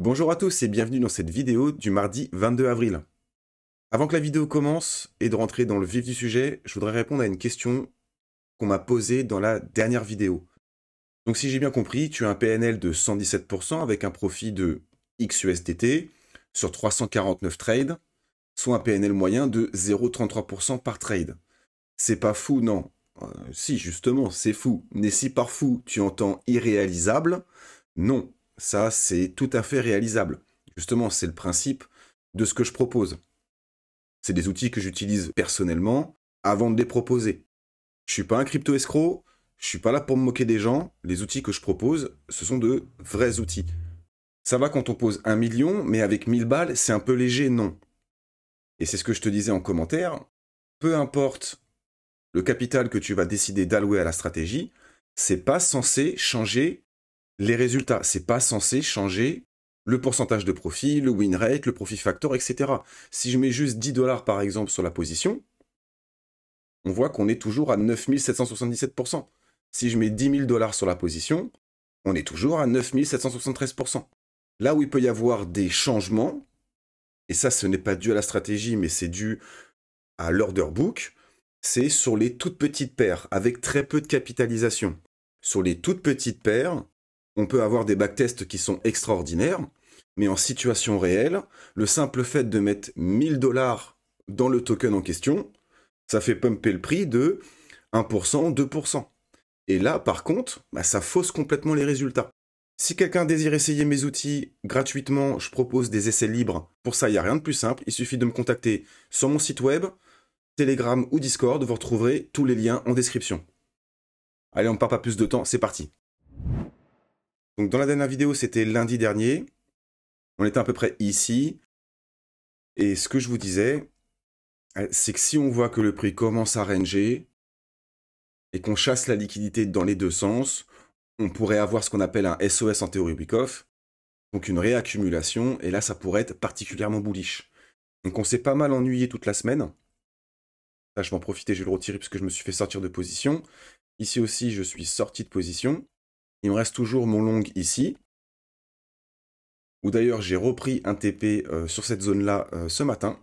Bonjour à tous et bienvenue dans cette vidéo du mardi 22 avril. Avant que la vidéo commence et de rentrer dans le vif du sujet, je voudrais répondre à une question qu'on m'a posée dans la dernière vidéo. Donc si j'ai bien compris, tu as un PNL de 117% avec un profit de XUSDT sur 349 trades, soit un PNL moyen de 0,33% par trade. C'est pas fou, non. Si, justement, c'est fou. Mais si par fou, tu entends irréalisable, non. Ça, c'est tout à fait réalisable. Justement, c'est le principe de ce que je propose. C'est des outils que j'utilise personnellement avant de les proposer. Je suis pas un crypto escroc, je suis pas là pour me moquer des gens. Les outils que je propose, ce sont de vrais outils. Ça va quand on pose 1 million, mais avec 1000 balles, c'est un peu léger, non. Et c'est ce que je te disais en commentaire. Peu importe le capital que tu vas décider d'allouer à la stratégie, c'est pas censé changer les résultats. C'est pas censé changer le pourcentage de profit, le win rate, le profit factor, etc. Si je mets juste 10 dollars par exemple sur la position, on voit qu'on est toujours à 9777%. Si je mets 10 000 dollars sur la position, on est toujours à 9773%. Là où il peut y avoir des changements, et ça ce n'est pas dû à la stratégie, mais c'est dû à l'order book, c'est sur les toutes petites paires, avec très peu de capitalisation. Sur les toutes petites paires, on peut avoir des backtests qui sont extraordinaires, mais en situation réelle, le simple fait de mettre 1000 dollars dans le token en question, ça fait pumper le prix de 1%, 2%. Et là, par contre, ça fausse complètement les résultats. Si quelqu'un désire essayer mes outils gratuitement, je propose des essais libres. Pour ça, il n'y a rien de plus simple. Il suffit de me contacter sur mon site web, Telegram ou Discord. Vous retrouverez tous les liens en description. Allez, on ne perd pas plus de temps, c'est parti. Donc dans la dernière vidéo, c'était lundi dernier. On était à peu près ici. Et ce que je vous disais, c'est que si on voit que le prix commence à ranger et qu'on chasse la liquidité dans les deux sens, on pourrait avoir ce qu'on appelle un SOS en théorie Wyckoff, donc une réaccumulation, et là ça pourrait être particulièrement bullish. Donc on s'est pas mal ennuyé toute la semaine. Là je vais en profiter, je vais le retirer puisque je me suis fait sortir de position. Ici aussi je suis sorti de position. Il me reste toujours mon long ici, où d'ailleurs j'ai repris un TP sur cette zone-là ce matin.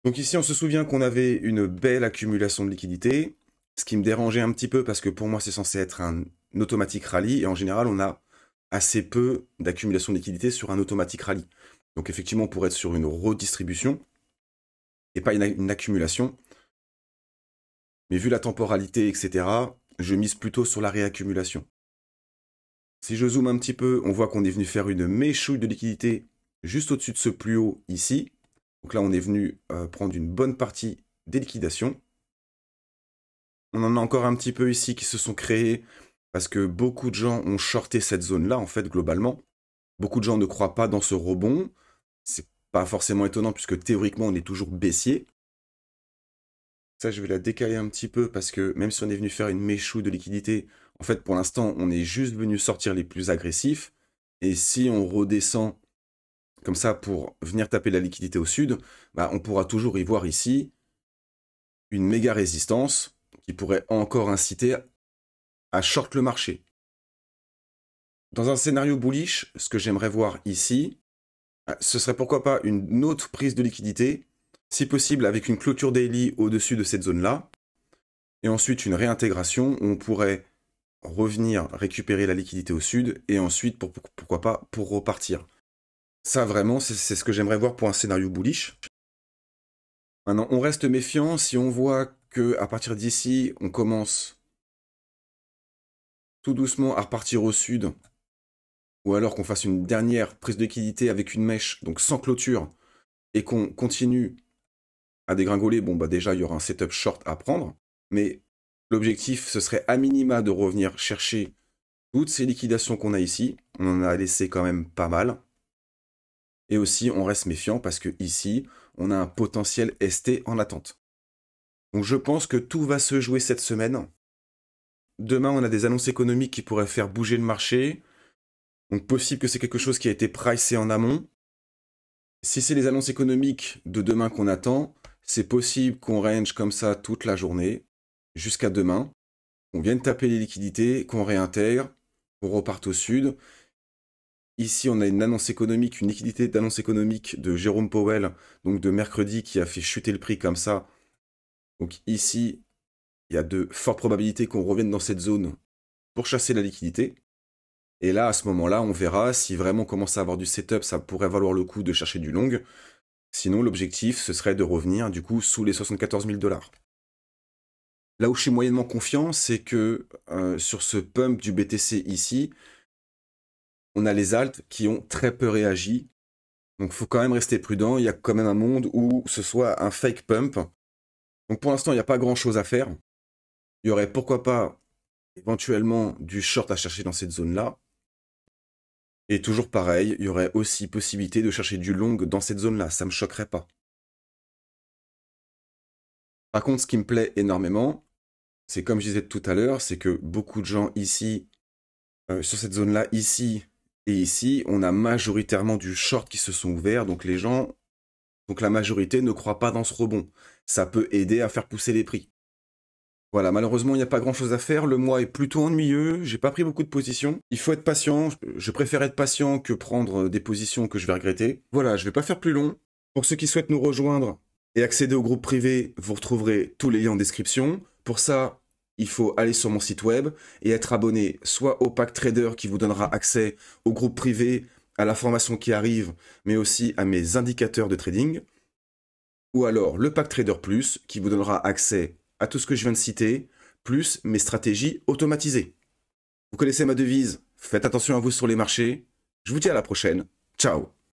Donc ici on se souvient qu'on avait une belle accumulation de liquidités, ce qui me dérangeait un petit peu parce que pour moi c'est censé être un automatique rallye, et en général on a assez peu d'accumulation de liquidités sur un automatique rallye. Donc effectivement on pourrait être sur une redistribution, et pas une accumulation. Mais vu la temporalité, etc., je mise plutôt sur la réaccumulation. Si je zoome un petit peu, on voit qu'on est venu faire une méchouille de liquidité juste au-dessus de ce plus haut ici. Donc là, on est venu prendre une bonne partie des liquidations. On en a encore un petit peu ici qui se sont créés parce que beaucoup de gens ont shorté cette zone-là, en fait, globalement. Beaucoup de gens ne croient pas dans ce rebond. C'est pas forcément étonnant puisque théoriquement, on est toujours baissier. Ça, je vais la décaler un petit peu parce que même si on est venu faire une méchouille de liquidité, en fait, pour l'instant, on est juste venu sortir les plus agressifs. Et si on redescend comme ça pour venir taper la liquidité au sud, on pourra toujours y voir ici une méga résistance qui pourrait encore inciter à short le marché. Dans un scénario bullish, ce que j'aimerais voir ici, ce serait pourquoi pas une autre prise de liquidité, si possible avec une clôture daily au-dessus de cette zone-là, et ensuite une réintégration où on pourrait revenir récupérer la liquidité au sud, et ensuite, pourquoi pas, pour repartir. Ça, vraiment, c'est ce que j'aimerais voir pour un scénario bullish. Maintenant, on reste méfiant si on voit que à partir d'ici, on commence tout doucement à repartir au sud, ou alors qu'on fasse une dernière prise de liquidité avec une mèche, donc sans clôture, et qu'on continue à dégringoler, déjà, il y aura un setup short à prendre, mais l'objectif, ce serait à minima de revenir chercher toutes ces liquidations qu'on a ici. On en a laissé quand même pas mal. Et aussi, on reste méfiant parce que ici, on a un potentiel ST en attente. Donc je pense que tout va se jouer cette semaine. Demain, on a des annonces économiques qui pourraient faire bouger le marché. Donc possible que c'est quelque chose qui a été pricé en amont. Si c'est les annonces économiques de demain qu'on attend, c'est possible qu'on range comme ça toute la journée, jusqu'à demain. On vienne taper les liquidités, qu'on réintègre, qu'on reparte au sud. Ici, on a une annonce économique, une liquidité d'annonce économique de Jérôme Powell, donc de mercredi, qui a fait chuter le prix comme ça. Donc ici, il y a de fortes probabilités qu'on revienne dans cette zone pour chasser la liquidité. Et là, à ce moment-là, on verra si vraiment on commence à avoir du setup, ça pourrait valoir le coup de chercher du long. Sinon, l'objectif, ce serait de revenir, du coup, sous les 74 000 $. Là où je suis moyennement confiant, c'est que sur ce pump du BTC ici, on a les alts qui ont très peu réagi. Donc, il faut quand même rester prudent. Il y a quand même un monde où ce soit un fake pump. Donc, pour l'instant, il n'y a pas grand-chose à faire. Il y aurait, pourquoi pas, éventuellement, du short à chercher dans cette zone-là. Et toujours pareil, il y aurait aussi possibilité de chercher du long dans cette zone-là. Ça me choquerait pas. Par contre, ce qui me plaît énormément, c'est comme je disais tout à l'heure, c'est que beaucoup de gens ici, sur cette zone-là, ici et ici, on a majoritairement du short qui se sont ouverts. Donc les gens, donc la majorité ne croit pas dans ce rebond. Ça peut aider à faire pousser les prix. Voilà, malheureusement, il n'y a pas grand-chose à faire. Le mois est plutôt ennuyeux. J'ai pas pris beaucoup de positions. Il faut être patient. Je préfère être patient que prendre des positions que je vais regretter. Voilà, je vais pas faire plus long. Pour ceux qui souhaitent nous rejoindre et accéder au groupe privé, vous retrouverez tous les liens en description. Pour ça, il faut aller sur mon site web et être abonné soit au pack trader qui vous donnera accès au groupe privé, à la formation qui arrive, mais aussi à mes indicateurs de trading, ou alors le pack trader plus qui vous donnera accès à tout ce que je viens de citer, plus mes stratégies automatisées. Vous connaissez ma devise, faites attention à vous sur les marchés. Je vous dis à la prochaine. Ciao.